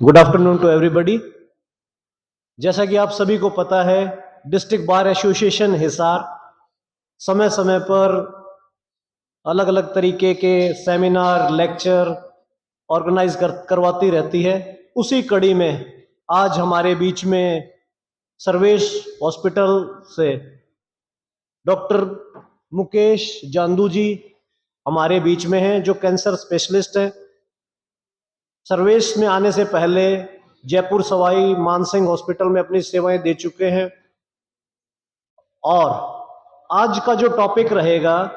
Good afternoon to everybody. जैसा कि आप सभी को पता है, डिस्ट्रिक्ट बार एसोसिएशन हिसार समय समय पर अलग अलग तरीके के सेमिनार लेक्चर ऑर्गेनाइज करवाती रहती है। उसी कड़ी में आज हमारे बीच में सर्वेश हॉस्पिटल से डॉक्टर मुकेश जांदू जी हमारे बीच में हैं, जो कैंसर स्पेशलिस्ट हैं। सर्वेश में आने से पहले जयपुर सवाई मानसिंह हॉस्पिटल में अपनी सेवाएं दे चुके हैं। और आज का जो टॉपिक रहेगा,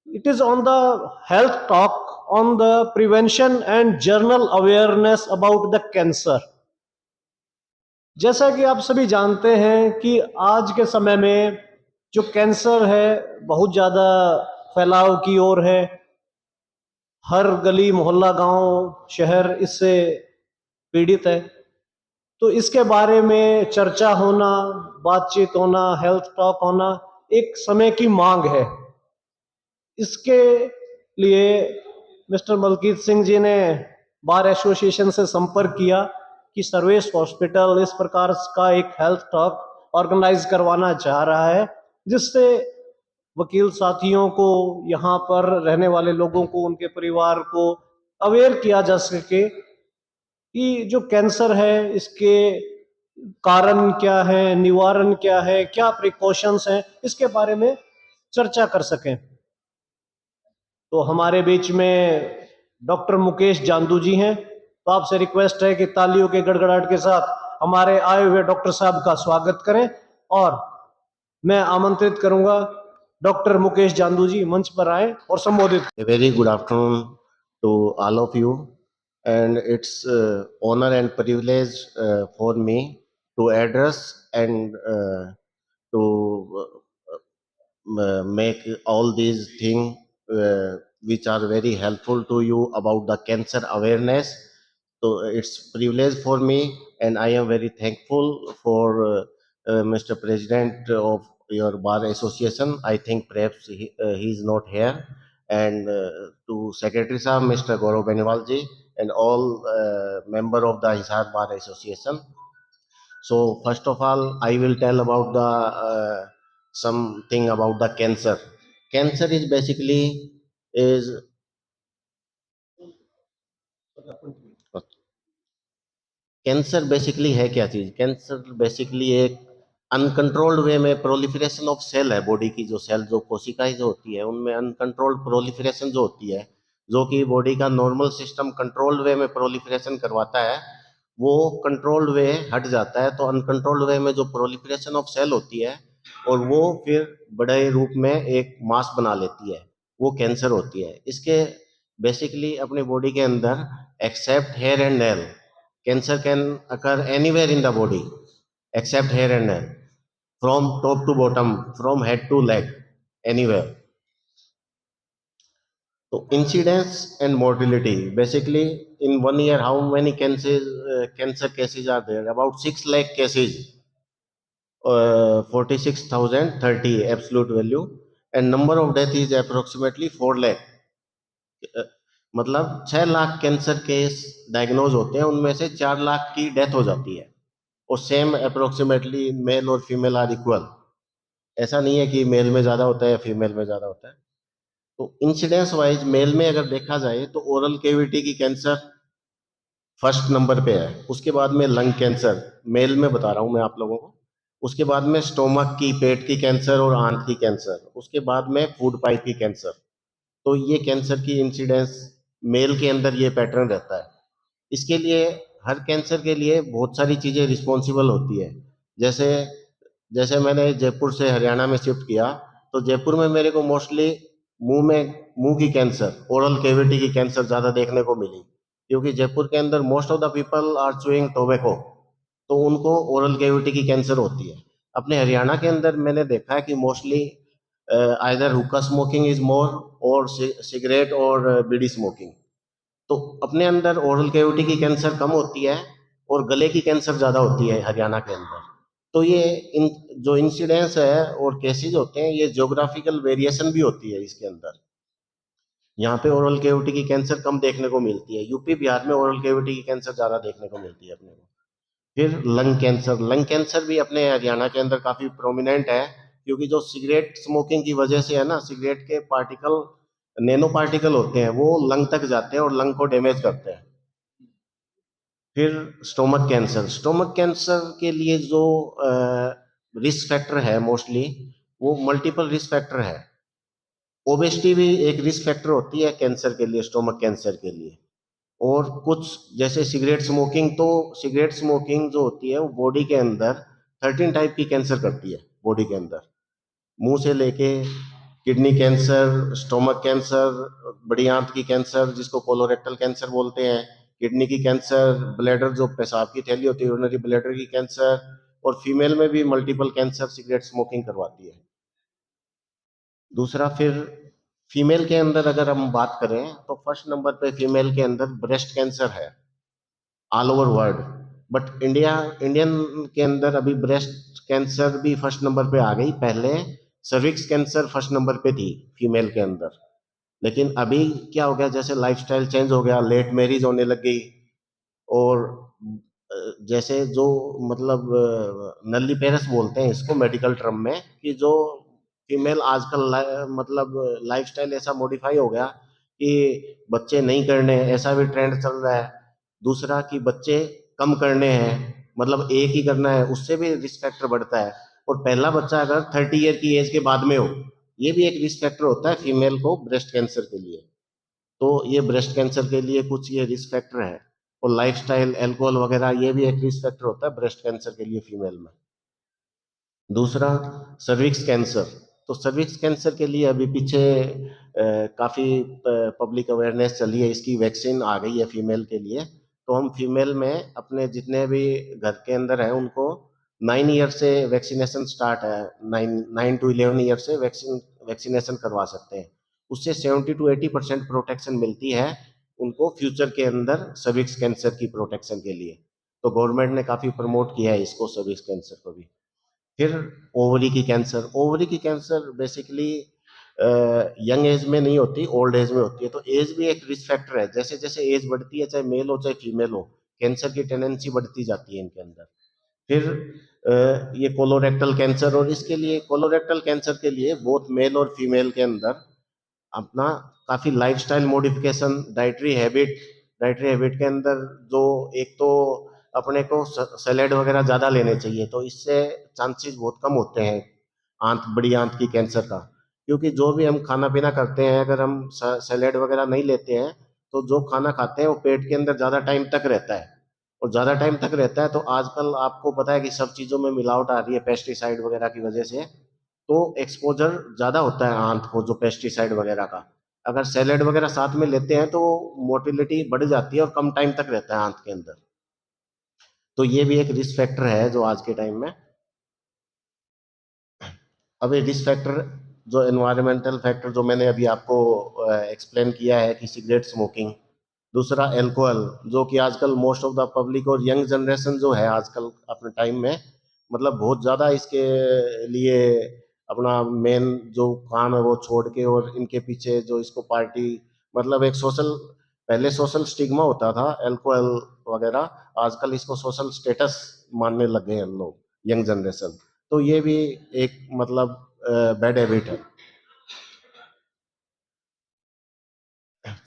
it is on the health talk on the prevention and general awareness about the cancer. जैसा कि आप सभी जानते हैं कि आज के समय में जो कैंसर है बहुत ज्यादा फैलाव की ओर है। हर गली मोहल्ला गांव शहर इससे पीड़ित है। तो इसके बारे में चर्चा होना, बातचीत होना, हेल्थ टॉक होना एक समय की मांग है। इसके लिए मिस्टर मलकीत सिंह जी ने बार एसोसिएशन से संपर्क किया कि सर्वेश हॉस्पिटल इस प्रकार का एक हेल्थ टॉक ऑर्गेनाइज करवाना चाह रहा है, जिससे वकील साथियों को, यहाँ पर रहने वाले लोगों को, उनके परिवार को अवेयर किया जा सके कि जो कैंसर है इसके कारण क्या है, निवारण क्या है, क्या प्रिकॉशंस हैं, इसके बारे में चर्चा कर सकें। तो हमारे बीच में डॉक्टर मुकेश जांदू जी हैं। तो आपसे रिक्वेस्ट है कि तालियों के गड़गड़ाहट के साथ हमारे आए हुए डॉक्टर साहब का स्वागत करें। और मैं आमंत्रित करूंगा डॉक्टर मुकेश जांदू जी मंच पर आए और संबोधित। A very good afternoon to all of you, and it's honor and privilege for me to address and to make all these things which are very helpful to you about the cancer awareness. So it's privilege for me, and I am very thankful for Mr. President of your bar association. I think perhaps he is not here, and to Secretary Sahab, Mr. Gaurav Benewal ji, and all member of the Hisar Bar Association. So first of all, I will tell about the something about the cancer. Cancer is basically is cancer basically है क्या चीज? Cancer basically एक uncontrolled वे में proliferation of cell है। Body की जो cell, जो कोशिकाएं जो होती है, उनमें अनकंट्रोल्ड प्रोलिफरेशन जो होती है, जो कि बॉडी का नॉर्मल सिस्टम कंट्रोल्ड वे में प्रोलिफरेशन करवाता है, वो कंट्रोल्ड वे हट जाता है। तो अनकंट्रोल्ड वे में जो प्रोलिफरेशन ऑफ सेल होती है और वो फिर बड़े रूप में एक मास बना लेती है, वो कैंसर होती है। इसके बेसिकली अपनी बॉडी के अंदर except hair and nail, cancer can occur anywhere in the body except hair and nail, from top to bottom, from head to leg, anywhere. So incidence and mortality, basically in 1 year how many cancer cases are there? About 6 lakh cases, 46,030 absolute value, and number of death is approximately 4 lakh. मतलब 6 lakh cancer case diagnose होते हैं, उनमें से 4 लाख की death हो जाती है। और सेम अप्रोक्सीमेटली मेल और फीमेल आर इक्वल। ऐसा नहीं है कि मेल में ज़्यादा होता है या फीमेल में ज़्यादा होता है। तो इंसिडेंस वाइज मेल में अगर देखा जाए तो ओरल कैविटी की कैंसर फर्स्ट नंबर पे है। उसके बाद में लंग कैंसर, मेल में बता रहा हूँ मैं आप लोगों को। उसके बाद में स्टोमक की, पेट की कैंसर और आंत की कैंसर। उसके बाद में फूड पाइप की कैंसर। तो ये कैंसर की इंसिडेंस मेल के अंदर ये पैटर्न रहता है। इसके लिए हर कैंसर के लिए बहुत सारी चीज़ें रिस्पॉन्सिबल होती है। जैसे जैसे मैंने जयपुर से हरियाणा में शिफ्ट किया, तो जयपुर में मेरे को मोस्टली मुंह की कैंसर, ओरल कैविटी की कैंसर ज़्यादा देखने को मिली, क्योंकि जयपुर के अंदर most of the people are chewing tobacco, तो उनको ओरल कैविटी की कैंसर होती है। अपने हरियाणा के अंदर मैंने देखा है कि मोस्टली आइदर हुक्का स्मोकिंग इज मोर और सिगरेट और बीड़ी स्मोकिंग। तो अपने अंदर ओरल कैविटी की कैंसर कम होती है और गले की कैंसर ज़्यादा होती है हरियाणा के अंदर। तो ये जो इंसिडेंस है और केसेज होते हैं, ये ज्योग्राफिकल वेरिएशन भी होती है इसके अंदर। यहाँ पे ओरल कैविटी की कैंसर कम देखने को मिलती है, यूपी बिहार में ओरल कैविटी की कैंसर ज्यादा देखने को मिलती है अपने को। फिर लंग कैंसर भी अपने हरियाणा के अंदर काफी प्रोमिनेंट है, क्योंकि जो सिगरेट स्मोकिंग की वजह से है ना, सिगरेट के पार्टिकल, नैनो पार्टिकल होते हैं, वो लंग तक जाते हैं और लंग को डैमेज करते हैं। फिर स्टोमक कैंसर के लिए जो रिस्क फैक्टर है मोस्टली, वो मल्टीपल रिस्क फैक्टर है। ओबेसिटी भी एक रिस्क फैक्टर होती है कैंसर के लिए, स्टोमक कैंसर के लिए। और कुछ जैसे सिगरेट स्मोकिंग, तो सिगरेट स्मोकिंग जो होती है वो बॉडी के अंदर 13 टाइप की कैंसर करती है बॉडी के अंदर, मुंह से लेके किडनी कैंसर, स्टोमक कैंसर, बड़ी आंत की कैंसर जिसको कोलोरेक्टल कैंसर बोलते हैं, किडनी की कैंसर, ब्लैडर जो पेशाब की थैली होती है, यूरिनरी ब्लैडर की कैंसर, और फीमेल में भी मल्टीपल कैंसर सिगरेट स्मोकिंग करवाती है। दूसरा, फिर फीमेल के अंदर अगर हम बात करें तो फर्स्ट नंबर पे फीमेल के अंदर ब्रेस्ट कैंसर है all over world. But Indian के अंदर अभी ब्रेस्ट कैंसर भी फर्स्ट नंबर पे आ गई। पहले सर्विक्स कैंसर फर्स्ट नंबर पे थी फीमेल के अंदर, लेकिन अभी क्या हो गया, जैसे लाइफस्टाइल चेंज हो गया, लेट मैरिज होने लग गई, और जैसे जो मतलब नल्ली पेरस बोलते हैं इसको मेडिकल टर्म में, कि जो फीमेल आजकल मतलब लाइफस्टाइल ऐसा मॉडिफाई हो गया कि बच्चे नहीं करने, ऐसा भी ट्रेंड चल रहा है। दूसरा कि बच्चे कम करने हैं, मतलब एक ही करना है, उससे भी रिस्क फैक्टर बढ़ता है। और पहला बच्चा अगर 30 ईयर की एज के बाद में हो, ये भी एक रिस्क फैक्टर होता है फीमेल को ब्रेस्ट कैंसर के लिए। तो ये ब्रेस्ट कैंसर के लिए कुछ ये रिस्क फैक्टर है। और लाइफस्टाइल, अल्कोहल वगैरह, ये भी एक रिस्क फैक्टर होता है ब्रेस्ट कैंसर के लिए फीमेल में। दूसरा, सर्विक्स कैंसर। तो सर्विक्स कैंसर के लिए अभी पीछे काफी पब्लिक अवेयरनेस चली है, इसकी वैक्सीन आ गई है फीमेल के लिए। तो हम फीमेल में अपने जितने भी घर के अंदर हैं उनको 9 ईयर से वैक्सीनेशन स्टार्ट है, 9 to 11 ईयर से वैक्सीनेशन करवा सकते हैं। उससे 70 to 80% प्रोटेक्शन मिलती है उनको फ्यूचर के अंदर सर्विक्स कैंसर की प्रोटेक्शन के लिए। तो गवर्नमेंट ने काफी प्रमोट किया है इसको, सर्विक्स कैंसर को भी। फिर ओवरी की कैंसर बेसिकली यंग एज में नहीं होती, ओल्ड एज में होती है। तो एज भी एक रिस्क फैक्टर है, जैसे जैसे एज बढ़ती है, चाहे मेल हो चाहे फीमेल हो, कैंसर की टेंडेंसी बढ़ती जाती है इनके अंदर। फिर ये कोलोरेक्टल कैंसर, और इसके लिए कोलोरेक्टल कैंसर के लिए बोथ मेल और फीमेल के अंदर अपना काफी लाइफस्टाइल मॉडिफिकेशन, डाइटरी हैबिट के अंदर, जो एक तो अपने को सैलेड वगैरह ज्यादा लेने चाहिए, तो इससे चांसेस बहुत कम होते हैं बड़ी आंत की कैंसर का। क्योंकि जो भी हम खाना पीना करते हैं, अगर हम सैलेड वगैरह नहीं लेते हैं, तो जो खाना खाते हैं वो पेट के अंदर ज्यादा टाइम तक रहता है। और ज्यादा टाइम तक रहता है तो आजकल आपको पता है कि सब चीजों में मिलावट आ रही है पेस्टिसाइड वगैरह की वजह से। तो एक्सपोजर ज्यादा होता है आंत को, जो पेस्टिसाइड वगैरह का। अगर सैलेड वगैरह साथ में लेते हैं तो मोटिलिटी बढ़ जाती है और कम टाइम तक रहता है आंत के अंदर। तो ये भी एक रिस्क फैक्टर है जो आज के टाइम में। अब ये रिस्क फैक्टर, जो एनवायरमेंटल फैक्टर जो मैंने अभी आपको एक्सप्लेन किया है कि सिगरेट स्मोकिंग। दूसरा, अल्कोहल, जो कि आजकल मोस्ट ऑफ द पब्लिक और यंग जनरेशन जो है आजकल अपने टाइम में, मतलब बहुत ज़्यादा इसके लिए अपना मेन जो काम है वो छोड़ के, और इनके पीछे जो इसको पार्टी, मतलब एक सोशल, पहले सोशल स्टिग्मा होता था अल्कोहल वगैरह, आजकल इसको सोशल स्टेटस मानने लग गए हैं लोग, यंग जनरेशन। तो ये भी एक मतलब बैड हैबिट है।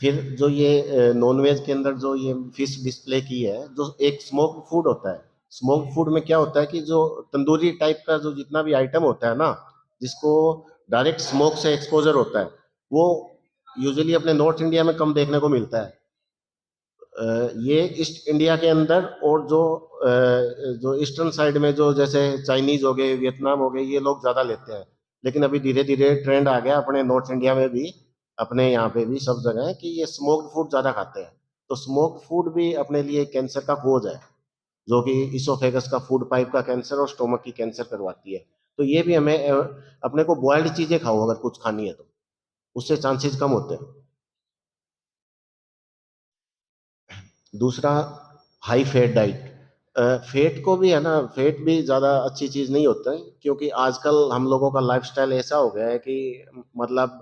फिर जो ये नॉनवेज के अंदर जो ये फिश डिस्प्ले की है, जो एक स्मोक फूड होता है। स्मोक फूड में क्या होता है कि जो तंदूरी टाइप का जो जितना भी आइटम होता है ना, जिसको डायरेक्ट स्मोक से एक्सपोजर होता है, वो यूजुअली अपने नॉर्थ इंडिया में कम देखने को मिलता है। ये ईस्ट इंडिया के अंदर, और जो ईस्टर्न साइड में, जो जैसे चाइनीज हो गए, वियतनाम हो गए, ये लोग ज्यादा लेते हैं। लेकिन अभी धीरे धीरे ट्रेंड आ गया अपने नॉर्थ इंडिया में भी, अपने यहाँ पे भी सब जगह है कि ये स्मोक्ड फूड ज्यादा खाते हैं। तो स्मोक्ड फूड भी अपने लिए कैंसर का कोज है, जो कि इसोफेगस का, फूड पाइप का कैंसर और स्टोमक की कैंसर करवाती है। तो ये भी हमें अपने को बॉइल्ड चीजें खाओ अगर कुछ खानी है तो, उससे चांसेस कम होते हैं। दूसरा, हाई फैट डाइट। फेट को भी है ना, फेट भी ज़्यादा अच्छी चीज़ नहीं होता है, क्योंकि आजकल हम लोगों का लाइफस्टाइल ऐसा हो गया है कि मतलब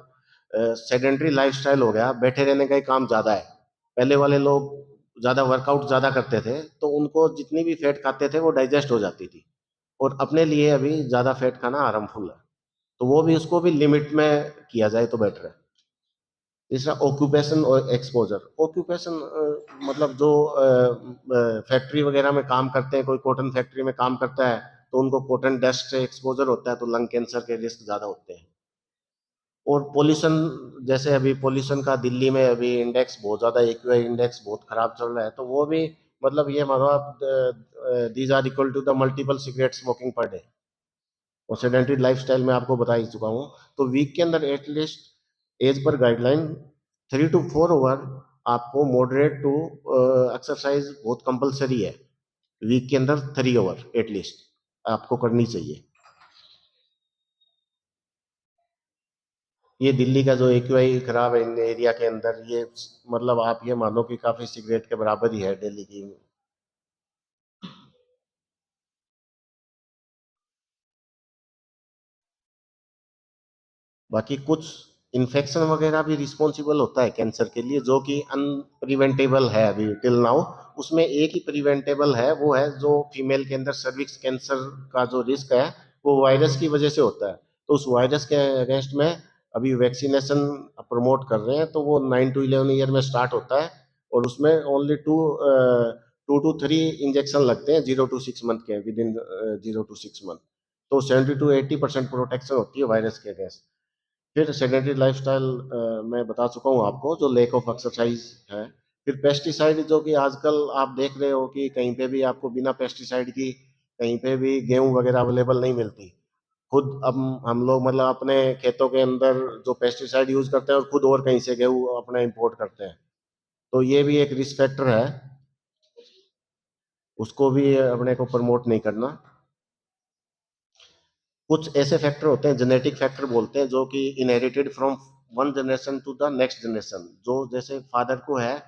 सेडेंटरी लाइफस्टाइल हो गया, बैठे रहने का ही काम ज्यादा है। पहले वाले लोग ज्यादा वर्कआउट ज्यादा करते थे, तो उनको जितनी भी फैट खाते थे वो डाइजेस्ट हो जाती थी। और अपने लिए अभी ज्यादा फैट खाना हार्मफुल है, तो वो भी उसको भी लिमिट में किया जाए तो बेटर है। तीसरा ऑक्यूपेशन और एक्सपोजर। ऑक्यूपेशन मतलब जो फैक्ट्री वगैरह में काम करते हैं, कोई कॉटन फैक्ट्री में काम करता है, तो उनको कॉटन डस्ट से एक्सपोजर होता है, तो लंग कैंसर के रिस्क ज्यादा होते हैं। और पोल्यूशन, जैसे अभी पोल्यूशन का दिल्ली में अभी इंडेक्स बहुत ज्यादा, एक्यूआई इंडेक्स बहुत खराब चल रहा है, तो वो भी मतलब ये मानो आप these are equal to the multiple cigarette smoking per day. और सेडेंटरी लाइफस्टाइल में आपको बता ही चुका हूँ। तो वीक के अंदर at least as per guideline 3 to 4 hour आपको मॉडरेट टू एक्सरसाइज बहुत कंपलसरी है। वीक के अंदर 3 आवर एटलीस्ट आपको करनी चाहिए। ये दिल्ली का जो एक्यूआई खराब है इन एरिया के अंदर, ये मतलब आप ये मानो कि काफी सिगरेट के बराबर ही है दिल्ली की। बाकी कुछ इन्फेक्शन वगैरह भी रिस्पॉन्सिबल होता है कैंसर के लिए, जो कि अनप्रिवेंटेबल है अभी टिल नाउ। उसमें एक ही प्रिवेंटेबल है, वो है जो फीमेल के अंदर सर्विक्स कैंसर का जो रिस्क है, वो वायरस की वजह से होता है। तो उस वायरस के अगेंस्ट में अभी वैक्सीनेशन प्रमोट कर रहे हैं, तो वो 9 to 11 ईयर में स्टार्ट होता है। और उसमें ओनली 2 to 3 इंजेक्शन लगते हैं 0 to 6 मंथ के, विद इन 0 to 6 मंथ। तो 70 to 80% प्रोटेक्शन होती है वायरस के अगेंस्ट। फिर सेडेंटरी लाइफस्टाइल मैं बता चुका हूँ आपको, जो लेक ऑफ एक्सरसाइज है। फिर पेस्टिसाइड, जो कि आजकल आप देख रहे हो कि कहीं पे भी आपको बिना पेस्टिसाइड की कहीं पे भी गेहूं वगैरह अवेलेबल नहीं मिलती। खुद अब हम लोग मतलब अपने खेतों के अंदर जो पेस्टिसाइड यूज करते हैं, और खुद और कहीं से गेहूं अपना इंपोर्ट करते हैं। तो ये भी एक रिस्क फैक्टर है, उसको भी अपने को प्रमोट नहीं करना। कुछ ऐसे फैक्टर होते हैं, जेनेटिक फैक्टर बोलते हैं, जो कि inherited from one generation to the next generation. जो जैसे फादर को है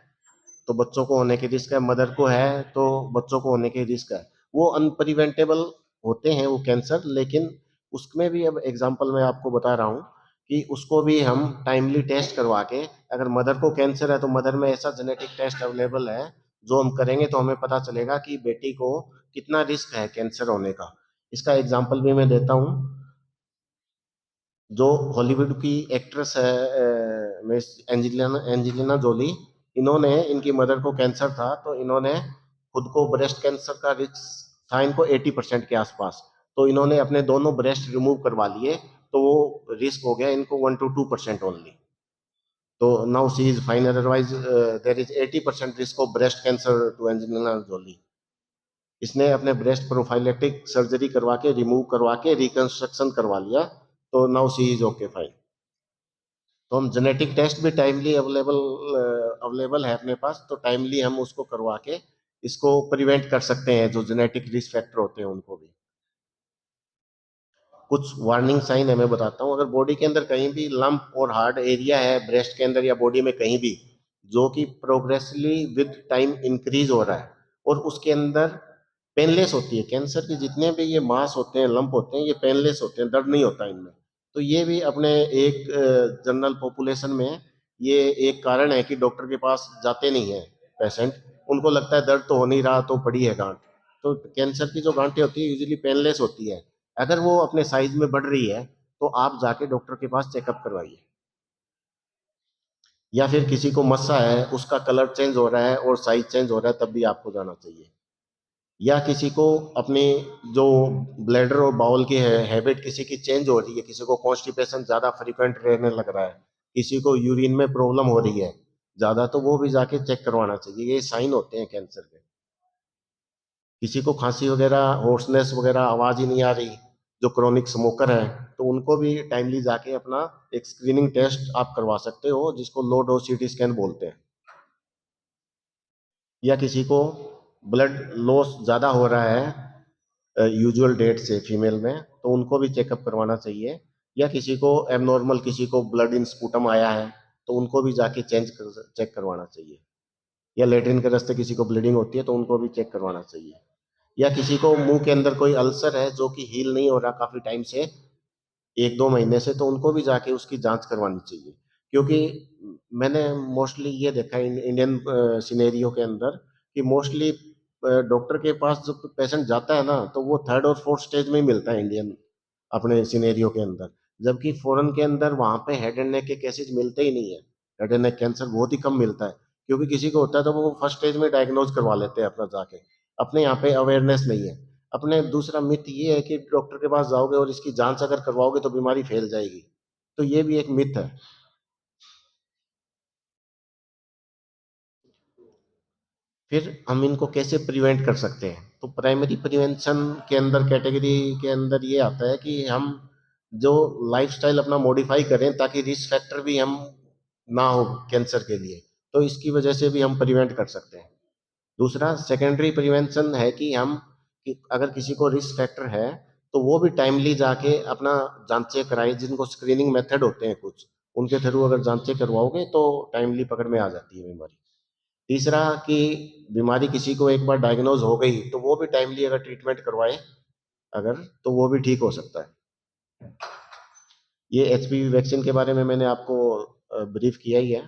तो बच्चों को होने की रिस्क है, मदर को है तो बच्चों को होने की रिस्क है। वो अनप्रिवेंटेबल होते हैं वो कैंसर, लेकिन उसमें भी अब एग्जांपल मैं आपको बता रहा हूँ कि उसको भी हम टाइमली टेस्ट करवा के, अगर मदर को कैंसर है तो मदर में ऐसा जेनेटिक टेस्ट अवेलेबल है, जो हम करेंगे तो हमें पता चलेगा कि बेटी को कितना रिस्क है कैंसर होने का। इसका एग्जाम्पल भी मैं देता हूँ। जो हॉलीवुड की एक्ट्रेस है मिस एंजेलिना एंजेलिना जोली, इन्होंने, इनकी मदर को कैंसर था, तो इन्होंने खुद को, ब्रेस्ट कैंसर का रिस्क था इनको 80% के आसपास, तो इन्होंने अपने दोनों ब्रेस्ट रिमूव करवा लिए, तो वो रिस्क हो गया इनको 1 to 2% ओनली। तो now she is fine, otherwise there is 80% risk of breast cancer to Angelina Jolie. इसने अपने ब्रेस्ट प्रोफाइलेटिक सर्जरी करवा के, रिमूव करवा के, रिकंस्ट्रक्शन करवा लिया, तो now she is okay fine. तो हम जेनेटिक टेस्ट भी टाइमली अवेलेबल अवेलेबल है अपने पास, तो टाइमली हम उसको करवा के इसको प्रिवेंट कर सकते हैं, जो जेनेटिक रिस्क फैक्टर होते हैं उनको भी। कुछ वार्निंग साइन है मैं बताता हूँ। अगर बॉडी के अंदर कहीं भी लंप और हार्ड एरिया है, ब्रेस्ट के अंदर या बॉडी में कहीं भी, जो कि प्रोग्रेसली विद टाइम इंक्रीज हो रहा है, और उसके अंदर पेनलेस होती है, कैंसर के जितने भी ये मास होते हैं, लंप होते हैं, ये पेनलेस होते हैं, दर्द नहीं होता इनमें। तो ये भी अपने एक जनरल पॉपुलेशन में ये एक कारण है कि डॉक्टर के पास जाते नहीं है पेशेंट। उनको लगता है दर्द तो हो नहीं रहा, तो पड़ी है गांठ। तो कैंसर की जो गांठें होती है यूजुअली पेनलेस होती है। अगर वो अपने साइज में बढ़ रही है, तो आप जाके डॉक्टर के पास चेकअप करवाइए। या फिर किसी को मस्सा है, उसका कलर चेंज हो रहा है और साइज चेंज हो रहा है, तब भी आपको जाना चाहिए। या किसी को अपनी जो ब्लैडर और बाउल की हैबिट किसी की चेंज हो रही है, किसी को कॉन्स्टिपेशन ज्यादा फ्रीक्वेंट रहने लग रहा है, किसी को यूरिन में प्रॉब्लम हो रही है ज्यादा, तो वो भी जाके चेक करवाना चाहिए। ये साइन होते हैं कैंसर के। किसी को खांसी वगैरह, होर्सनेस वगैरह, आवाज ही नहीं आ रही, जो क्रोनिक स्मोकर है, तो उनको भी टाइमली जाके अपना एक स्क्रीनिंग टेस्ट आप करवा सकते हो, जिसको लो डोज सीटी स्कैन बोलते हैं। या किसी को ब्लड लॉस ज्यादा हो रहा है यूजुअल डेट से फीमेल में, तो उनको भी चेकअप करवाना चाहिए। या किसी को एबनॉर्मल, किसी को ब्लड इन स्पूटम आया है, तो उनको भी जाके चेक करवाना चाहिए। या लेटरिन के रास्ते किसी को ब्लीडिंग होती है, तो उनको भी चेक करवाना चाहिए। या किसी को मुंह के अंदर कोई अल्सर है जो कि हील नहीं हो रहा काफी टाइम से, 1-2 महीने से, तो उनको भी जाके उसकी जांच करवानी चाहिए। क्योंकि मैंने मोस्टली ये देखा इंडियन सिनेरियो के अंदर कि मोस्टली डॉक्टर के पास जब पेशेंट जाता है ना तो वो थर्ड और फोर्थ स्टेज में ही मिलता है इंडियन अपने सिनेरियो के अंदर, जबकि फॉरेन के अंदर वहां पे हेड एंड नेक के केसेस मिलते ही नहीं है। हेड एंड नेक कैंसर बहुत ही कम मिलता है, क्योंकि किसी को होता है तो वो फर्स्ट स्टेज में डायग्नोज करवा लेते हैं अपना जाके। अपने यहाँ पे अवेयरनेस नहीं है। अपने दूसरा मिथ ये है कि डॉक्टर के पास जाओगे और इसकी जांच अगर करवाओगे तो बीमारी फैल जाएगी, तो ये भी एक मिथ है। फिर हम इनको कैसे प्रिवेंट कर सकते हैं? तो प्राइमरी प्रिवेंशन के अंदर कैटेगरी के अंदर ये आता है कि हम जो लाइफस्टाइल अपना मॉडिफाई करें ताकि रिस्क फैक्टर भी हम ना हो कैंसर के लिए, तो इसकी वजह से भी हम प्रिवेंट कर सकते हैं। दूसरा सेकेंडरी प्रिवेंशन है कि हम कि अगर किसी को रिस्क फैक्टर है तो वो भी टाइमली जाके अपना जांचें कराएं, जिनको स्क्रीनिंग मेथड होते हैं कुछ, उनके थ्रू अगर जांचें करवाओगे तो टाइमली पकड़ में आ जाती है बीमारी। तीसरा कि बीमारी किसी को एक बार डायग्नोज हो गई तो वो भी टाइमली अगर ट्रीटमेंट करवाए अगर, तो वो भी ठीक हो सकता है। ये एचपीवी वैक्सीन के बारे में मैंने आपको ब्रीफ किया ही है।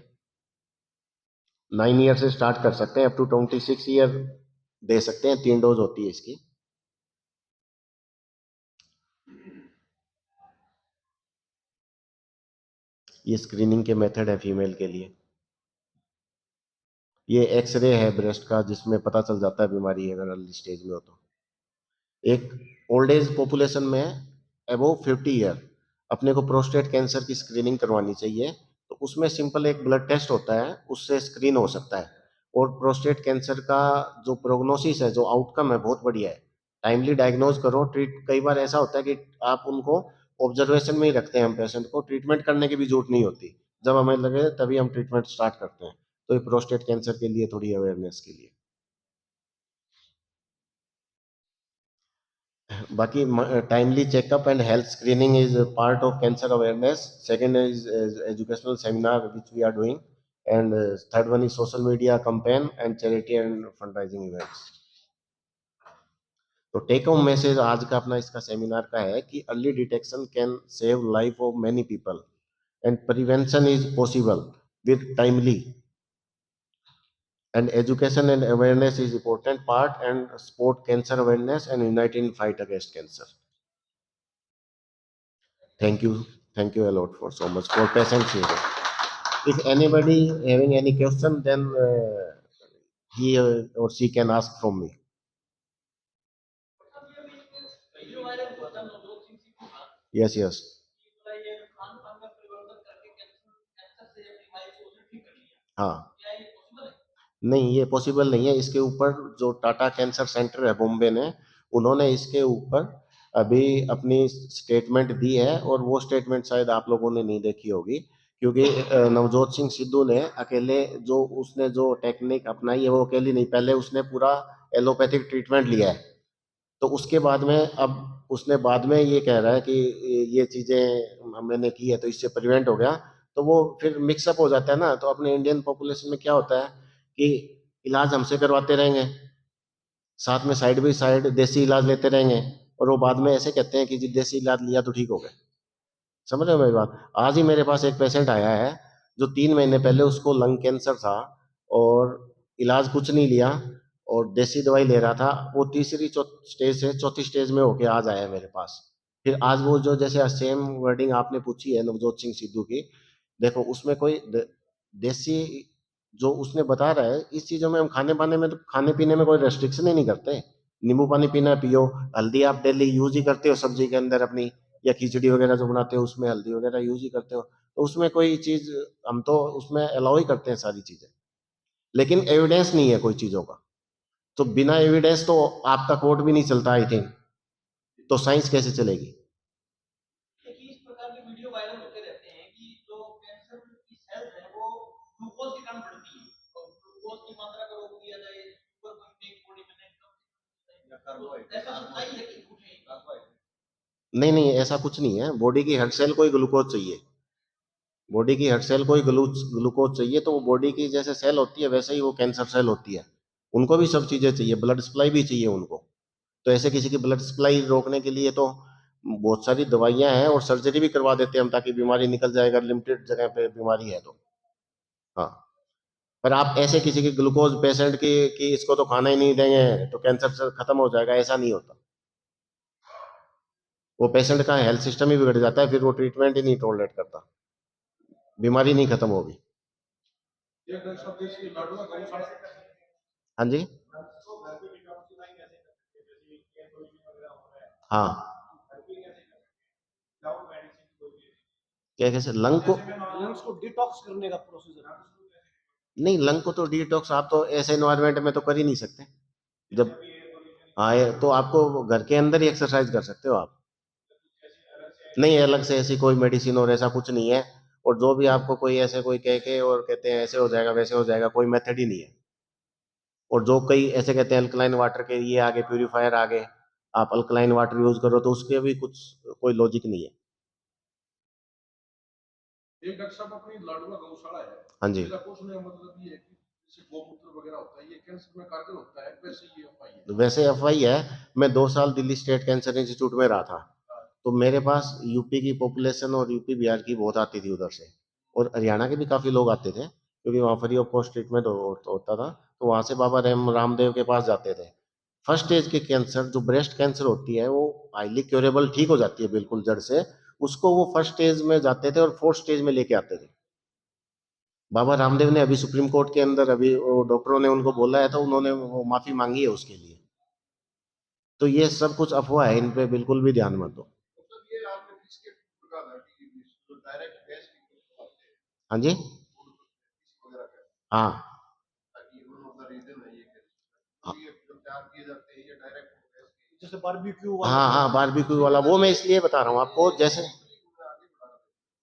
9 ईयर से स्टार्ट कर सकते हैं, अप टू 26 ईयर दे सकते हैं, 3 डोज होती है इसकी। ये स्क्रीनिंग के मेथड है फीमेल के लिए। ये एक्सरे है ब्रेस्ट का, जिसमें पता चल जाता है बीमारी अगर अर्ली स्टेज में हो तो। एक ओल्ड एज पॉपुलेशन में अबव 50 ईयर अपने को प्रोस्टेट कैंसर की स्क्रीनिंग करवानी चाहिए। तो उसमें सिंपल एक ब्लड टेस्ट होता है, उससे स्क्रीन हो सकता है। और प्रोस्टेट कैंसर का जो प्रोग्नोसिस है, जो आउटकम है, बहुत बढ़िया है। टाइमली डायग्नोज करो, ट्रीट। कई बार ऐसा होता है कि आप उनको ऑब्जर्वेशन में ही रखते हैं, हम पेशेंट को ट्रीटमेंट करने की भी जरूरत नहीं होती। जब हमें लगे तभी हम ट्रीटमेंट स्टार्ट करते हैं। तो ये प्रोस्टेट कैंसर के लिए थोड़ी अवेयरनेस के लिए। बाकी timely checkup and health screening is a part of cancer awareness. Second is educational seminar which we are doing, and third one is social media campaign and charity and fundraising events. तो take home message आज का अपना इसका seminar का है कि early detection can save life of many people and prevention is possible with timely, and education and awareness is important part and support cancer awareness and unite in fight against cancer. Thank you. Thank you a lot for so much for patience hearing. If anybody having any question, then he or she can ask from me. Yes, yes. हाँ, नहीं ये possible नहीं है। इसके ऊपर जो Tata cancer centre है बॉम्बे ने, उन्होंने इसके ऊपर अभी अपनी स्टेटमेंट दी है, और वो स्टेटमेंट शायद आप लोगों ने नहीं देखी होगी, क्योंकि नवजोत सिंह सिद्धू ने अकेले जो उसने जो टेक्निक अपनाई है वो अकेली नहीं, पहले उसने पूरा एलोपैथिक ट्रीटमेंट लिया है। तो उसके बाद में अब उसने बाद में ये कह रहा है कि ये चीजें मैंने की है तो इससे प्रिवेंट हो गया। तो वो फिर मिक्सअप हो जाता है ना। तो अपने इंडियन पॉपुलेशन में क्या होता है कि इलाज हमसे करवाते रहेंगे, साथ में साइड बाई साइड देसी इलाज लेते रहेंगे, और वो बाद में ऐसे कहते हैं कि जी देसी इलाज लिया तो ठीक हो गए। समझ रहे हो मेरी बात? आज ही मेरे पास एक पेशेंट आया है जो 3 महीने पहले उसको लंग कैंसर था, और इलाज कुछ नहीं लिया और देसी दवाई ले रहा था। वो तीसरी स्टेज से चौथी स्टेज में होके आज आया है मेरे पास। फिर आज वो जो जैसे सेम वर्डिंग आपने पूछी है नवजोत सिंह सिद्धू की, देखो उसमें कोई देसी जो उसने बता रहा है, इस चीजों में हम खाने पाने में तो खाने पीने में कोई रेस्ट्रिक्शन ही नहीं करते। नींबू पानी पीना है, पियो। हल्दी आप डेली यूज ही करते हो सब्जी के अंदर अपनी, या खिचड़ी वगैरह जो बनाते हो उसमें हल्दी वगैरह यूज ही करते हो। तो उसमें कोई चीज हम तो उसमें अलाउ ही करते हैं सारी चीजें, लेकिन एविडेंस नहीं है कोई चीजों का। तो बिना एविडेंस तो आपका कोर्ट भी नहीं चलता आई थिंक, तो साइंस कैसे चलेगी? नहीं नहीं, ऐसा कुछ नहीं है। बॉडी की हर सेल को ही ग्लूकोज चाहिए। बॉडी की हर सेल को ही ग्लूकोज चाहिए। तो वो बॉडी की जैसे सेल होती है वैसे ही वो कैंसर सेल होती है, उनको भी सब चीजें चाहिए, ब्लड सप्लाई भी चाहिए उनको। तो ऐसे किसी की ब्लड सप्लाई रोकने के लिए तो बहुत सारी दवाइयां हैं और सर्जरी भी करवा देते हैं हम, ताकि बीमारी निकल जाए अगर लिमिटेड जगह पे बीमारी है तो। हाँ, पर आप ऐसे किसी के ग्लूकोज पेशेंट की कि इसको तो खाना ही नहीं देंगे तो कैंसर से खत्म हो जाएगा, ऐसा नहीं होता। वो पेशेंट का हेल्थ सिस्टम ही बिगड़ जाता है, फिर वो ट्रीटमेंट ही नहीं टॉलरेट करता, बीमारी नहीं खत्म होगी। हाँ जी। हाँ, क्या कैसे लंग को? लंग्स को डिटॉक्स करने का प्रोसीजर। नहीं, लंग को तो डिटॉक्स आप तो ऐसे एनवायरनमेंट में तो कर ही नहीं सकते। जब हाँ, तो आपको घर के अंदर ही एक्सरसाइज कर सकते हो आप। नहीं, अलग से ऐसी कोई मेडिसिन और ऐसा कुछ नहीं है। और जो भी आपको कोई ऐसे कोई कह के और कहते हैं ऐसे हो जाएगा वैसे हो जाएगा, कोई मेथड ही नहीं है। और जो कई ऐसे कहते हैं अल्कलाइन वाटर के ये आगे, प्यूरीफायर आगे, आप अल्कलाइन वाटर यूज करो, तो उसके भी कुछ कोई लॉजिक नहीं है। एक डॉक्टर साहब अपनी लाडवा गौशाला है। हाँ जी। मेरा पूछने का मतलब ये है कि जैसे गोमूत्र वगैरह होता है, ये कैंसर में कारगर होता है, वैसे ये अफवाह है। वैसे अफवाही है। मैं 2 साल दिल्ली स्टेट कैंसर इंस्टीट्यूट में रहा था, तो मेरे पास यूपी की पॉपुलेशन और यूपी बिहार की बहुत आती थी उधर से, और हरियाणा के भी काफी लोग आते थे, क्योंकि वहाँ फ्री ऑफ कॉस्ट ट्रीटमेंट होता था। तो वहाँ से बाबा रामदेव के पास जाते थे। फर्स्ट स्टेज के कैंसर, जो ब्रेस्ट कैंसर होती है, वो हाईली क्योरेबल, ठीक हो जाती है बिल्कुल जड़ से, उसको वो फर्स्ट स्टेज में जाते थे और फोर्थ स्टेज में लेके आते थे। बाबा रामदेव ने अभी सुप्रीम कोर्ट के अंदर, अभी वो डॉक्टरों ने उनको बोला है, तो उन्होंने वो माफी मांगी है उसके लिए। तो ये सब कुछ अफवाह है, इन पे बिल्कुल भी ध्यान मत दो। मतलब ये आपने किसके प्रकार है कि जो डायरेक्ट गैस की होते हैं हाँ जी। वगैरह का, हाँ ताकि वन ऑफ द रीजन है ये हाँ कि ये जो तैयार किए जाते हैं ये डायरेक्ट गैस की। जैसे बारबेक्यू वाला। हाँ हाँ, बारबेक्यू वाला वो मैं इसलिए बता रहा हूँ आपको, जैसे आगे बढ़ा रहा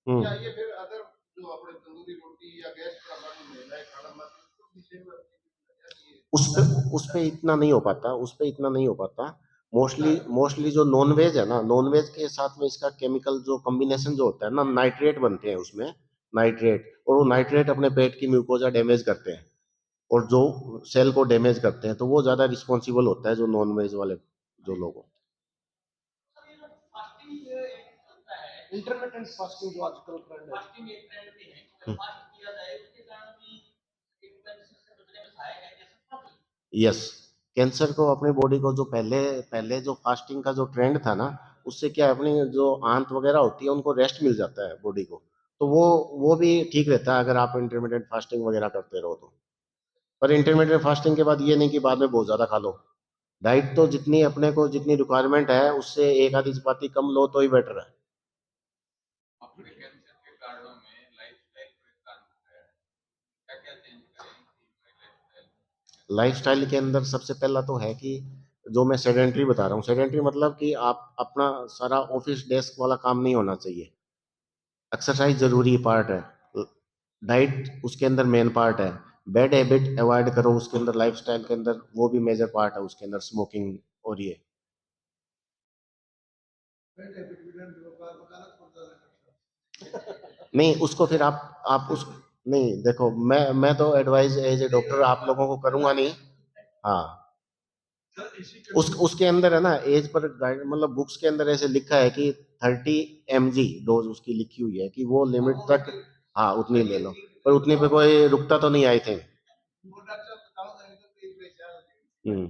हम्म था। या ये फिर अदर जो अपने तंदूरी रोटी या गैस पर हमारी महिलाएं खाना बनाती हैं, उसको भी सेम उस पे इतना नहीं हो पाता, उस पे इतना नहीं हो पाता। मोस्टली जो नॉनवेज है ना, नॉनवेज के साथ में इसका केमिकल जो कॉम्बिनेशन जो होता है ना, नाइट्रेट बनते हैं उसमें, नाइट्रेट, और वो नाइट्रेट अपने पेट की म्यूकोजा डैमेज करते हैं, और जो सेल को डैमेज करते हैं, तो वो ज्यादा रिस्पॉन्सिबल होता है जो नॉनवेज वाले जो लोग होते इंटरमिटेंट फास्टिंग जो आजकल ट्रेंड है। हैं। यस, कैंसर को, अपने बॉडी को, जो पहले पहले जो फास्टिंग का जो ट्रेंड था ना, उससे क्या है, अपनी जो आंत वगैरह होती है उनको रेस्ट मिल जाता है बॉडी को, तो वो भी ठीक रहता है अगर आप इंटरमीडिएट फास्टिंग वगैरह करते रहो तो। पर इंटरमीडिएट फास्टिंग के बाद ये नहीं कि बाद में बहुत ज्यादा खा लो। डाइट तो जितनी अपने को जितनी रिक्वायरमेंट है, उससे एक आधी चपाती कम लो तो ही बेटर है। अपने कैंसर के कारणों में लाइफस्टाइल को एक कारण होता है, क्या क्या चेंज करें कि लाइफस्टाइल। लाइफस्टाइल के अंदर सबसे पहला तो है कि जो मैं सेडेंट्री बता रहा हूँ, सेडेंट्री मतलब कि आप अपना सारा ऑफिस डेस्क वाला काम नहीं होना चाहिए। एक्सरसाइज जरूरी पार्ट है, डाइट उसके अंदर मेन पार्ट है, बैड हैबिट अवॉइड करो उसके अंदर, लाइफस्टाइल के अंदर वो भी मेजर पार्ट है उसके अंदर, स्मोकिंग और ये। नहीं, उसको फिर आप उस नहीं, देखो, मैं तो एडवाइस एज ए डॉक्टर आप लोगों को करूंगा नहीं। हाँ, उसके अंदर है ना, एज पर गाइड, मतलब बुक्स के अंदर ऐसे लिखा है कि 30 mg डोज उसकी लिखी हुई है कि वो लिमिट तक, हाँ उतनी ले लो, पर उतनी पे कोई रुकता तो नहीं, आई थिंक। हम्म।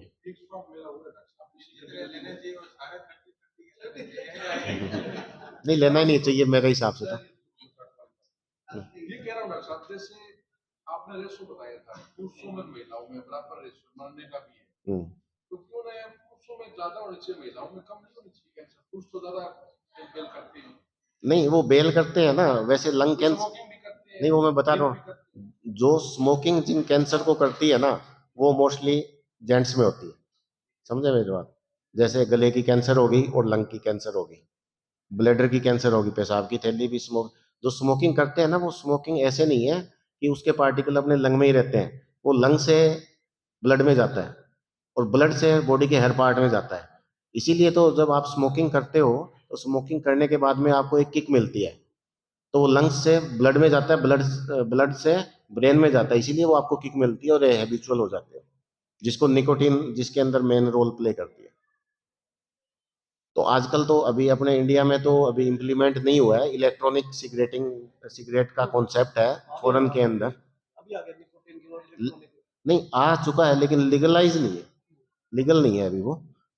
नहीं, लेना ही नहीं चाहिए मेरे हिसाब से तो। ये कह रहा हूँ डॉक्टर साहब, जैसे आपने रेशो बताया था पुरुषों में महिलाओं में बराबर रेशो मरने का भी है, हम्म। तो क्यों ना पुरुषों में ज्यादा होनी चाहिए महिलाओं में कम नहीं होनी चाहिए कैंसर? पुरुष तो ज्यादा बेल करते हैं, नहीं, वो बेल करते हैं ना, वैसे लंग कैंसर, स्मोकिंग भी करते हैं, नहीं वो मैं बता रहा ड्रिंक भी हूँ, करते हैं। जो स्मोकिंग जिन कैंसर को करती है ना, वो मोस्टली जेंट्स में होती है, समझे मेरी बात? जैसे गले की कैंसर होगी और लंग की कैंसर होगी, ब्लैडर की कैंसर होगी, पेशाब की थैली भी स्मोक, जो स्मोकिंग करते हैं ना, वो स्मोकिंग ऐसे नहीं है कि उसके पार्टिकल अपने लंग में ही रहते हैं, वो लंग से ब्लड में जाता है, और ब्लड से बॉडी के हर पार्ट में जाता है। इसीलिए तो जब आप स्मोकिंग करते हो, तो स्मोकिंग करने के बाद में आपको एक किक मिलती है, तो वो लंग्स से ब्लड में जाता है, ब्लड ब्लड से ब्रेन में जाता है, इसीलिए वो आपको किक मिलती है और हैबिचुअल हो जाते हैं, जिसको निकोटीन जिसके अंदर मेन रोल प्ले करती है। तो आजकल तो अभी अपने इंडिया में तो अभी इम्प्लीमेंट नहीं हुआ है, इलेक्ट्रॉनिक सिगरेट का कॉन्सेप्ट है फॉरेन के अंदर। अभी आ गया निकोटीन की और ल- इलेक्ट्रॉनिक। नहीं, आ चुका है लेकिन लीगलाइज नहीं है, लीगल नहीं है अभी वो।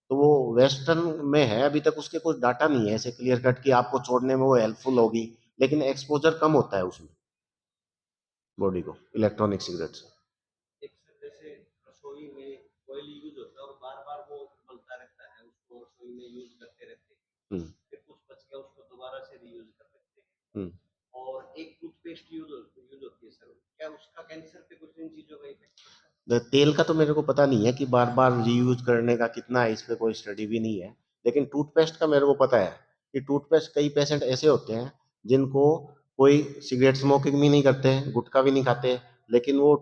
तो वो वेस्टर्न में है, अभी तक उसके कुछ डाटा नहीं है ऐसे क्लियर कट कि आपको छोड़ने में वो हेल्पफुल होगी, लेकिन एक्सपोजर कम होता है उसमें बॉडी को इलेक्ट्रॉनिक सिगरेट से। एक जैसे रसोई में ऑयल यूज होता है और बार बार वो बनता रहता है, उसको रसोई में यूज करते रहते हैं, हम्म फिर कुछ बच गया उसको दोबारा से रीयूज कर सकते हैं। हम्म। और एक टूथपेस्ट यूज होती है सर, क्या उसका कैंसर पे कुछ इन चीजों का इफेक्ट पड़ता है? तेल का तो मेरे को पता नहीं है कि बार बार रीयूज करने का कितना है, इस पे कोई स्टडी भी नहीं है। लेकिन टूथपेस्ट का मेरे को पता है कि टूथपेस्ट, कई पेशेंट ऐसे होते हैं जिनको कोई सिगरेट स्मोकिंग भी नहीं करते, गुटखा भी नहीं खाते, लेकिन वो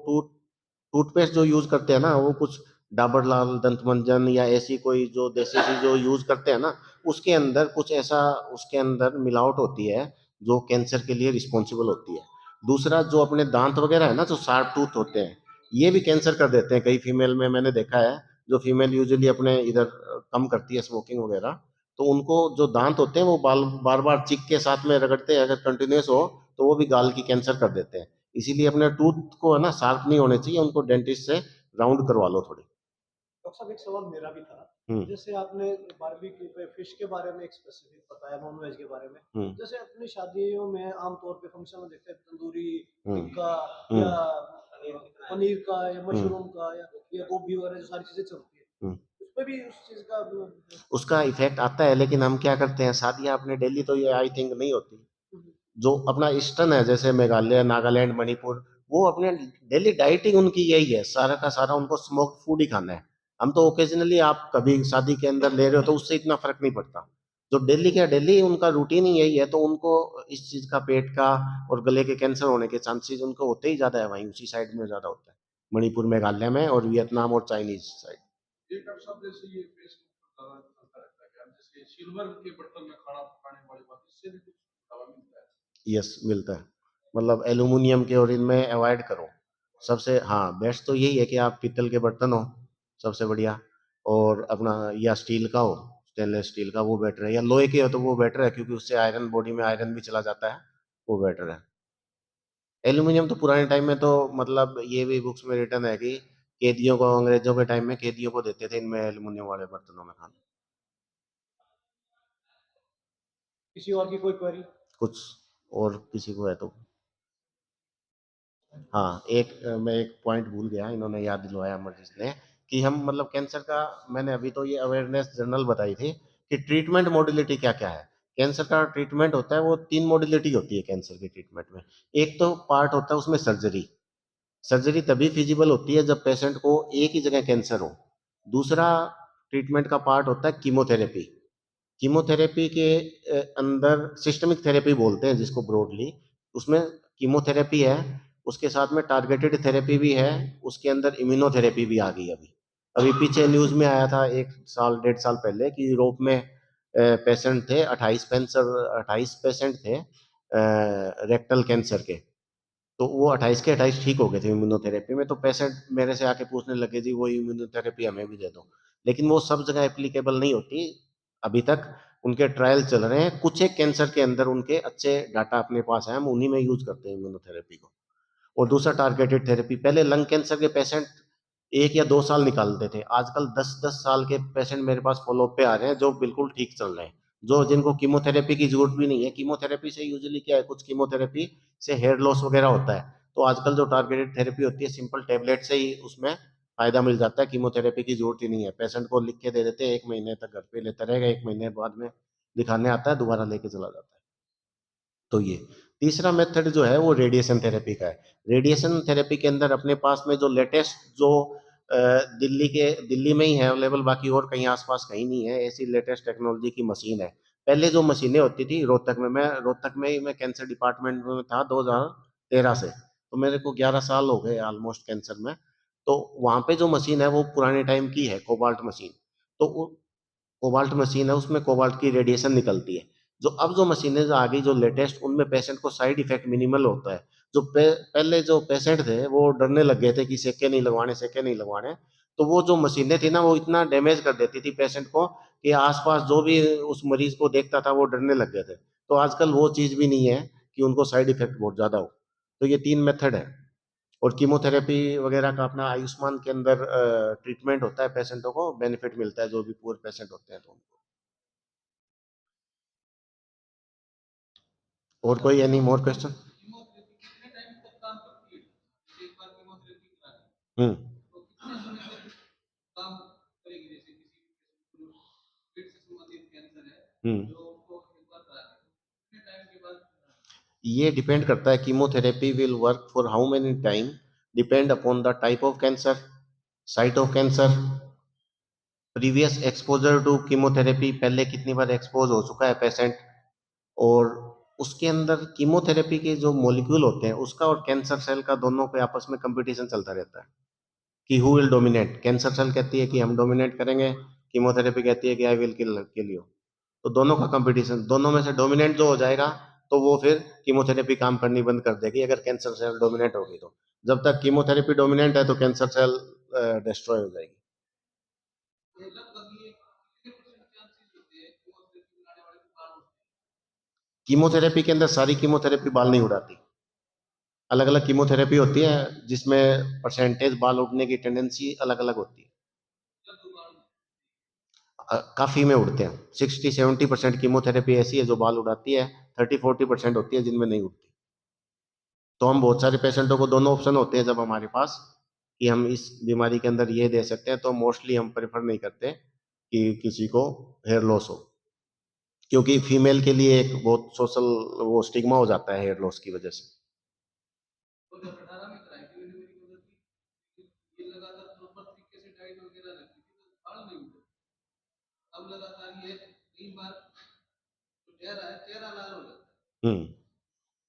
टूथपेस्ट जो यूज करते हैं ना, वो कुछ डाबर लाल दंत मंजन या ऐसी कोई जो देसी चीज जो यूज करते हैं ना, उसके अंदर कुछ ऐसा, उसके अंदर मिलावट होती है जो कैंसर के लिए रिस्पॉन्सिबल होती है। दूसरा, जो अपने दांत वगैरह है ना, जो शार्प टूथ होते हैं, ये भी कैंसर कर देते हैं कई फीमेल में, मैंने देखा है। जो फीमेल यूजुअली अपने इधर कम करती है स्मोकिंग वगैरह, तो उनको जो दांत होते हैं वो बार बार चिक के साथ में रगड़ते हैं, अगर कंटिन्यूस हो तो वो भी गाल की कैंसर कर देते हैं। इसीलिए अपने टूथ को है ना शार्प नहीं होने चाहिए, उनको डेंटिस्ट से राउंड करवा लो थोड़ी। डॉक्टर साहब एक सवाल मेरा भी था। हम्म जैसे आपने बारबेक्यू पे फिश के बारे में एक स्पेसिफिक बताया, नॉन वेज के बारे में। हम्म जैसे अपनी शादियों में आमतौर पे फंक्शन में देखते हैं तंदूरी हम्म टिक्का या हम्म पनीर का या हम्म मशरूम का या गोभी वगैरह जो सारी चीजें चलती है, हम्म। उसमें भी उस चीज का उसका इफेक्ट आता है, लेकिन हम क्या करते हैं, शादियां अपने डेली तो ये आई थिंक नहीं होती। जो अपना ईस्टर्न है, जैसे मेघालय, नागालैंड, मणिपुर, वो अपने डेली डाइटिंग उनकी यही है, सारा का सारा उनको स्मोक्ड फूड ही खाना है। हम तो ओकेजनली आप कभी शादी के अंदर ले रहे हो तो उससे इतना फर्क नहीं पड़ता। जो दिल्ली का डेली उनका रूटीन ही यही है, तो उनको इस चीज का, पेट का और गले के कैंसर होने के चांसेस उनको होते ही ज्यादा है, वहीं उसी साइड में ज्यादा होता है, मणिपुर, मेघालय में और वियतनाम और चाइनीज साइड। ये डॉक्टर साहब जैसे ये फेसबुक पर ज्यादा चलता रहता है क्या, जैसे सिल्वर के बर्तन में खाना पकाने वाली बात, इससे भी कुछ दवा मिलता है? यस, मिलता है। मतलब एल्यूमिनियम के और इनमें अवॉइड करो। सबसे हाँ बेस्ट तो यही है कि आप पीतल के बर्तन हो, सबसे बढ़िया। और अपना या स्टील का हो, स्टेनलेस स्टील का, वो बेटर है। या लोहे के हो तो वो बेटर है, क्योंकि उससे आयरन, बॉडी में आयरन भी चला जाता है, वो बेटर है। एल्यूमिनियम तो पुराने टाइम में तो, मतलब ये भी बुक्स में रिटर्न है कि कैदियों को, अंग्रेजों के टाइम में कैदियों को देते थे इनमें, एल्यूमिनियम वाले बर्तनों में खाना। किसी और की कोई क्वेरी? कुछ और किसी को है तो। हाँ, एक मैं एक पॉइंट भूल गया, इन्होंने याद दिलवाया अमरजीत ने, कि हम मतलब कैंसर का, मैंने अभी तो ये अवेयरनेस जनरल बताई थी कि ट्रीटमेंट मोडिलिटी क्या क्या है। कैंसर का ट्रीटमेंट होता है, वो 3 मोडिलिटी होती है कैंसर के ट्रीटमेंट में। एक तो पार्ट होता है उसमें सर्जरी। सर्जरी तभी फिजिबल होती है जब पेशेंट को एक ही जगह कैंसर हो। दूसरा ट्रीटमेंट का पार्ट होता है कीमोथेरेपी। कीमोथेरेपी के अंदर सिस्टमिक थेरेपी बोलते हैं जिसको ब्रॉडली, उसमें कीमोथेरेपी है, उसके साथ में टारगेटेड थेरेपी भी है, उसके अंदर इम्यूनोथेरेपी भी आ गई अभी। अभी पीछे न्यूज में आया था 1 साल 1.5 साल पहले कि यूरोप में पेशेंट थे, 28 पेशेंट थे रेक्टल कैंसर के। तो वो 28 के 28 ठीक हो गए थे इम्यूनोथेरेपी में। तो पेशेंट मेरे से आके पूछने लगे, जी वो इम्यूनोथेरेपी हमें भी दे दो। लेकिन वो सब जगह एप्लीकेबल नहीं होती अभी तक, उनके ट्रायल चल रहे हैं। कुछ एक कैंसर के अंदर उनके अच्छे डाटा अपने पास है, हम उन्हीं में यूज करते हैं इम्यूनोथेरेपी को। और दूसरा टारगेटेड थेरेपी, पहले लंग कैंसर के पेशेंट 1 या 2 साल निकालते थे, आजकल 10-10 साल के पेशेंट मेरे पास फॉलोअप पे आ रहे हैं जो बिल्कुल ठीक चल रहे हैं, जो जिनको कीमोथेरेपी की जरूरत भी नहीं है। कीमोथेरेपी से यूजुअली क्या है, कुछ कीमोथेरेपी से हेयर लॉस वगैरह होता है, तो आजकल जो टारगेटेड थेरेपी होती है, सिंपल टेबलेट से ही उसमें फायदा मिल जाता है, कीमोथेरेपी की जरूरत ही नहीं है। पेशेंट को लिख के दे देते हैं, 1 महीने तक घर पे लेता रहेगा, 1 महीने बाद में दिखाने आता है, दोबारा लेके चला जाता है। तो ये तीसरा मेथड जो है वो रेडिएशन थेरेपी का है। रेडिएशन थेरेपी के अंदर अपने पास में जो लेटेस्ट, जो दिल्ली में ही है अवेलेबल, बाकी और कहीं आसपास कहीं नहीं है, ऐसी लेटेस्ट टेक्नोलॉजी की मशीन है। पहले जो मशीनें होती थी रोहतक में, मैं रोहतक में ही मैं कैंसर डिपार्टमेंट में था 2013 से, तो मेरे को 11 साल हो गए ऑलमोस्ट कैंसर में। तो वहां पे जो मशीन है वो पुराने टाइम की है, कोबाल्ट मशीन। तो कोबाल्ट मशीन है, उसमें कोबाल्ट की रेडिएशन निकलती है। जो अब जो मशीनें जो आ गई जो लेटेस्ट, उनमें पेशेंट को साइड इफेक्ट मिनिमल होता है। जो पहले जो पेशेंट थे वो डरने लग गए थे कि सेके नहीं लगवाने, सेके नहीं लगवाने। तो वो जो मशीनें थी ना, वो इतना डैमेज कर देती थी पेशेंट को कि आसपास जो भी उस मरीज को देखता था वो डरने लग गए थे। तो आजकल वो चीज भी नहीं है कि उनको साइड इफेक्ट बहुत ज्यादा हो। तो ये 3 मेथड है। और कीमोथेरेपी वगैरह का अपना आयुष्मान के अंदर ट्रीटमेंट होता है, पेशेंटों को बेनिफिट मिलता है, जो भी पुअर पेशेंट होते हैं तो उनको। और कोई एनी मोर क्वेश्चन? कीमोथेरेपी कितने टाइम तक काम करती है? एक बार कीमोथेरेपी करा दी, हम्म तो कितने समय तक काम करेगी? जैसे किसी पेशेंट को पेट से संबंधित कैंसर है, हम्म जो उनको एक बार करा दी, कितने टाइम के बाद ये डिपेंड करता है, chemotherapy will work for how many time, depend upon the type of cancer, site of cancer, previous exposure to chemotherapy, पहले कितनी बार एक्सपोज हो चुका है पेशेंट, और उसके अंदर कीमोथेरेपी के जो मॉलिक्यूल होते हैं उसका और कैंसर सेल का दोनों पे आपस में कंपटीशन चलता रहता है कि who will dominate. Cancer cell कहती है कि हम डोमिनेट करेंगे, कीमोथेरेपी कहती है कि आई विल किल यू। तो दोनों का कंपटीशन, दोनों में से डोमिनेंट जो हो जाएगा तो वो फिर कीमोथेरेपी काम करनी बंद कर देगी, अगर कैंसर सेल डोमिनेट होगी तो। जब तक कीमोथेरेपी डोमिनेंट है तो कैंसर सेल डिस्ट्रॉय हो जाएगी। लगभग ये कितने परसेंट चांसेस होते हैं कीमोथेरेपी लगाने वाले को बाल उठने कीमोथेरेपी के अंदर सारी कीमोथेरेपी बाल नहीं उड़ाती, अलग अलग कीमोथेरेपी होती है जिसमें परसेंटेज बाल उड़ने की टेंडेंसी अलग अलग होती है। के? जब दो बाल काफी में उड़ते हैं, 60-70% कीमोथेरेपी ऐसी है जो बाल उड़ाती है, 30-40% होती है जिनमें नहीं उड़ती। तो हम बहुत सारे पेशेंटों को दोनों ऑप्शन होते हैं जब हमारे पास कि हम इस बीमारी के अंदर ये दे सकते हैं, तो मोस्टली हम प्रेफर नहीं करते कि किसी को हेयर लॉस हो, क्योंकि फीमेल के लिए एक बहुत सोशल वो स्टिग्मा हो जाता है हेयर लॉस की वजह से। 2018 में कराई थी मैंने मेरी मदर की, ये लगातार प्रॉपर तरीके से डाइट वगैरह रखी थी तो बाल नहीं उठे। अब लगातार ये कई बार जो चेहरा है, चेहरा लाल हो जाता है, हम्म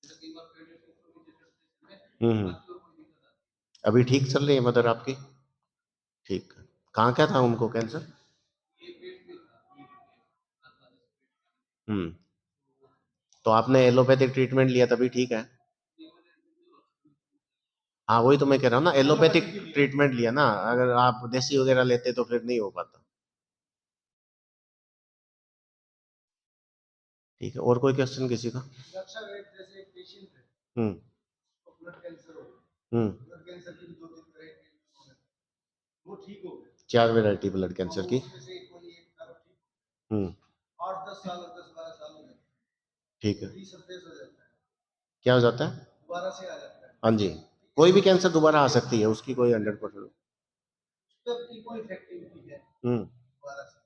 जैसे कई बार पेट से ऊपर नीचे चढ़ते समय हम्म बाकी और कोई दिक्कत आती अभी ठीक चल रही है मदर आपकी? ठीक है। कहाँ क्या था उनको कैंसर? है। ये पेट में था, ये आता है पेट हम्म तो आपने एलोपैथिक ट्रीटमेंट लिया तभी ठीक है? में। ये मैंने हाँ वही तो मैं कह रहा हूँ ना, एलोपैथिक ट्रीटमेंट लिया ना, अगर आप देसी वगैरह लेते तो फिर नहीं हो पाता। ठीक है, और कोई क्वेश्चन किसी का? डॉक्टर एक जैसे एक पेशेंट है, हम्म तो ब्लड कैंसर हो गया, हम्म ब्लड कैंसर की भी 2-3 तरह के, वो ठीक हो गए, 4 वैरायटी ब्लड और कैंसर की। उसमें से कोई एक था वो ठीक, हम्म 8-10 साल, 10-12 साल हो गए, ठीक है। रीसर्फेस हो जाता है, क्या हो जाता है? दोबारा से आ जाता है। हाँ जी, कोई भी कैंसर दोबारा आ सकती है, उसकी कोई 100%। उसका की कोई इफेक्टिविटी है हम्म दोबारा से,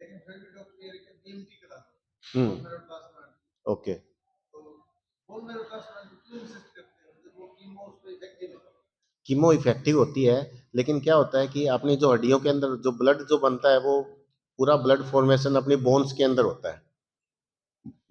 लेकिन फिर भी डॉक्टर ये कहते हैं बीएमटी करा दो, बोन हम्म मैरो ट्रांसप्लांट। ओके। तो बोन मैरो ट्रांसप्लांट क्यों इंसिस्ट करते हैं, मतलब वो कीमो उस पे इफेक्टिव है। कीमो इफेक्टिव होती है, लेकिन क्या होता है कि अपनी जो हड्डियों के अंदर जो ब्लड जो बनता है वो पूरा ब्लड फॉर्मेशन अपनी बोन्स के अंदर होता है।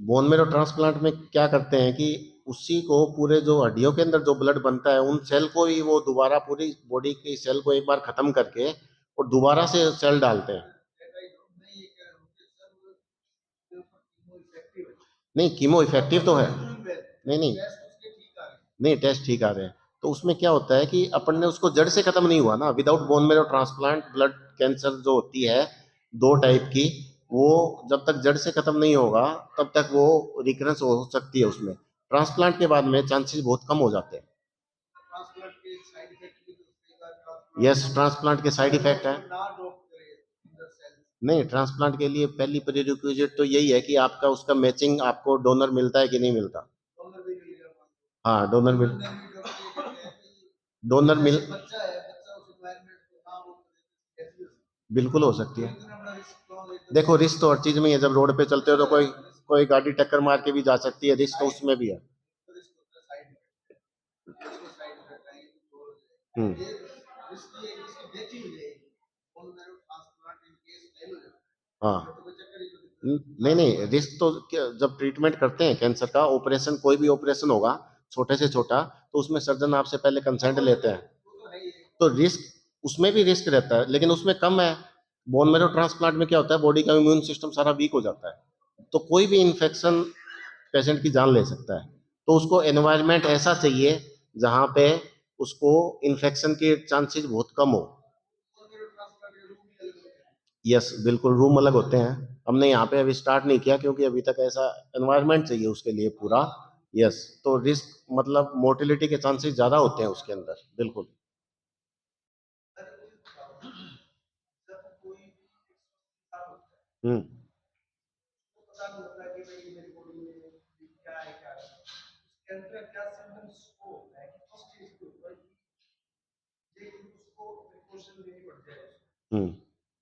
बोन मेरो ट्रांसप्लांट में क्या करते हैं कि उसी को पूरे जो हड्डियों के अंदर जो ब्लड बनता है उन सेल को ही वो दोबारा पूरी बॉडी की सेल को एक बार खत्म करके और दोबारा से सेल डालते हैं। मैं ये कह रहा हूँ कि सर वो कीमो इफेक्टिव है, नहीं, कीमो इफेक्टिव तो है। नहीं नहीं टेस्ट उसके ठीक आ रहे हैं। नहीं, टेस्ट ठीक आ रहे हैं। तो उसमें क्या होता है कि अपन ने उसको जड़ से खत्म नहीं हुआ ना, without bone marrow transplant blood cancer जो होती है 2 टाइप की, वो जब तक जड़ से खत्म नहीं होगा तब तक वो रिकरेंस हो सकती है उसमें। ट्रांसप्लांट के बाद में चांसेस बहुत कम हो जाते हैं। ट्रांसप्लांट के साइड इफेक्ट भी तो कई बार ट्रांसप्लांट यस, ट्रांसप्लांट के साइड इफेक्ट है। ना डॉक करे अंदर सेल, नहीं, ट्रांसप्लांट के लिए पहली प्रीरिक्विजिट तो यही है कि आपका उसका मैचिंग आपको डोनर मिलता है कि नहीं मिलता। डोनर भी मिलेगा, हाँ, डोनर मिल डोनर भी डॉक्टर ये कहते हैं कि डोनर मिल जैसे बच्चा है, बच्चा उस एनवायरनमेंट को ना वो कैसे हो सकता बिल्कुल हो सकती है, है। इतना बड़ा रिस्क क्यों लेते देखो, रिस्क तो हर चीज में ही है, जब रोड पे चलते हो तो कोई कोई गाड़ी टक्कर मार के भी जा सकती है, रिस्क तो उसमें भी है। हो, रिस्क होता है साइड इफेक्ट, इसमें साइड इफेक्ट आएंगे तो हो हम्म जाएगा, ये रिस्क ये इसकी डेथ ही हो जाएगी, bone marrow transplant in case fail हो जाता है, हाँ। तो कोई चक्कर ही तो नहीं नहीं, रिस्क तो जब ट्रीटमेंट करते हैं कैंसर का, ऑपरेशन कोई भी ऑपरेशन होगा छोटे से छोटा, तो उसमें सर्जन आपसे पहले कंसेंट लेते हैं। वो तो है ही है। तो रिस्क उसमें भी रिस्क रहता है, लेकिन उसमें कम है। बोन मैरो ट्रांसप्लांट में क्या होता है, बॉडी का इम्यून सिस्टम सारा वीक हो जाता है, तो कोई भी इन्फेक्शन पेशेंट की जान ले सकता है। तो उसको एनवायरनमेंट ऐसा चाहिए जहां पे उसको इन्फेक्शन के चांसेस बहुत कम हो। बोन मैरो ट्रांसप्लांट के रूम भी अलग होते हैं, यस, बिल्कुल रूम अलग होते हैं। हमने यहाँ पे अभी स्टार्ट नहीं किया क्योंकि अभी तक ऐसा एनवायरनमेंट चाहिए उसके लिए पूरा। यस, तो रिस्क मतलब मोर्टेलिटी के चांसेस ज़्यादा होते हैं उसके अंदर, बिल्कुल। हुँ। हुँ।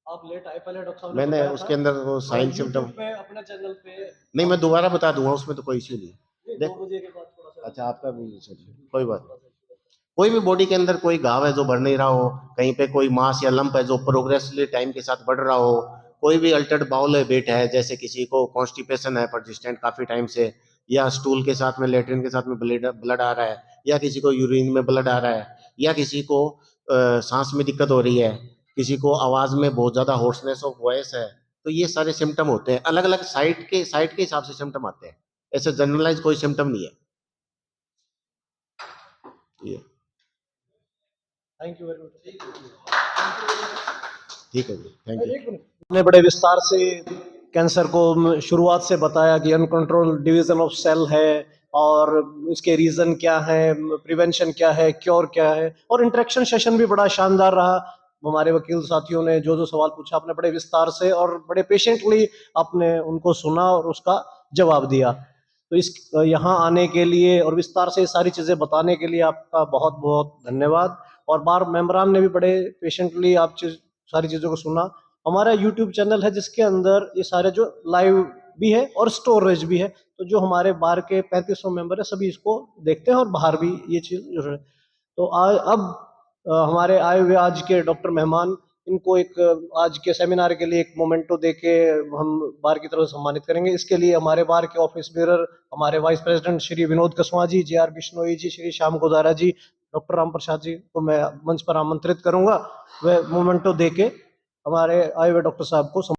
आप लेट आए, पहले डॉक्टर साहब ने मैंने बताया उसके था। अंदर वो और साइन सिम्पटम यूट्यूब पे अपने चैनल पे नहीं, मैं दोबारा बता दूँगा, उसमें तो कोई इश्यू नहीं है। 2 बजे के बाद थोड़ा सा अच्छा, आपका भी कोई बात नहीं। कोई भी बॉडी के अंदर कोई घाव है जो बढ़ नहीं रहा हो, कहीं पे कोई मास या लंप है जो प्रोग्रेसिवली टाइम के साथ बढ़ रहा हो, कोई भी अल्टर्ड बाउल हैबिट है, जैसे किसी को कॉन्स्टिपेशन है परसिस्टेंट काफी टाइम से, या स्टूल के साथ में लेट्रिन के साथ में ब्लड ब्लड आ रहा है, या किसी को यूरिन में ब्लड आ रहा है, या किसी को सांस में दिक्कत हो रही है, किसी को आवाज में बहुत ज्यादा होर्सनेस ऑफ वॉइस है, तो ये सारे सिम्टम होते हैं। अलग अलग साइट के हिसाब से सिम्टम आते हैं, ऐसे जनरलाइज कोई सिम्टम नहीं है ये। Thank you very much. ठीक है जी, थैंक यू। हमने बड़े विस्तार से कैंसर को शुरुआत से बताया कि अनकंट्रोल डिवीजन ऑफ सेल है और इसके रीजन क्या है, प्रिवेंशन क्या है, क्योर क्या है, और इंटरेक्शन सेशन भी बड़ा शानदार रहा। हमारे वकील साथियों ने जो जो सवाल पूछा आपने बड़े विस्तार से और बड़े पेशेंटली आपने उनको सुना और उसका जवाब दिया। तो इस यहाँ आने के लिए और विस्तार से ये सारी चीज़ें बताने के लिए आपका बहुत बहुत धन्यवाद। और बार मेंबरान ने भी बड़े पेशेंटली सारी चीज़ों को सुना। हमारा यूट्यूब चैनल है जिसके अंदर ये सारे जो लाइव भी है और स्टोरेज भी है, तो जो हमारे बाहर के 3500 मेंबर है सभी इसको देखते हैं और बाहर भी ये चीज़ जो है। तो अब हमारे आए हुए आज के डॉक्टर मेहमान, इनको एक आज के सेमिनार के लिए एक मोमेंटो देके हम बार की तरफ से सम्मानित करेंगे। इसके लिए हमारे बार के ऑफिस बेरर, हमारे vice president Shri Vinod Kaswan ji, J are Bishnoi ji, Shri Shyam Godara ji, doctor Ram Prasad ji को मैं मंच पर आमंत्रित करूंगा। वह मोमेंटो देके हमारे आए हुए डॉक्टर साहब को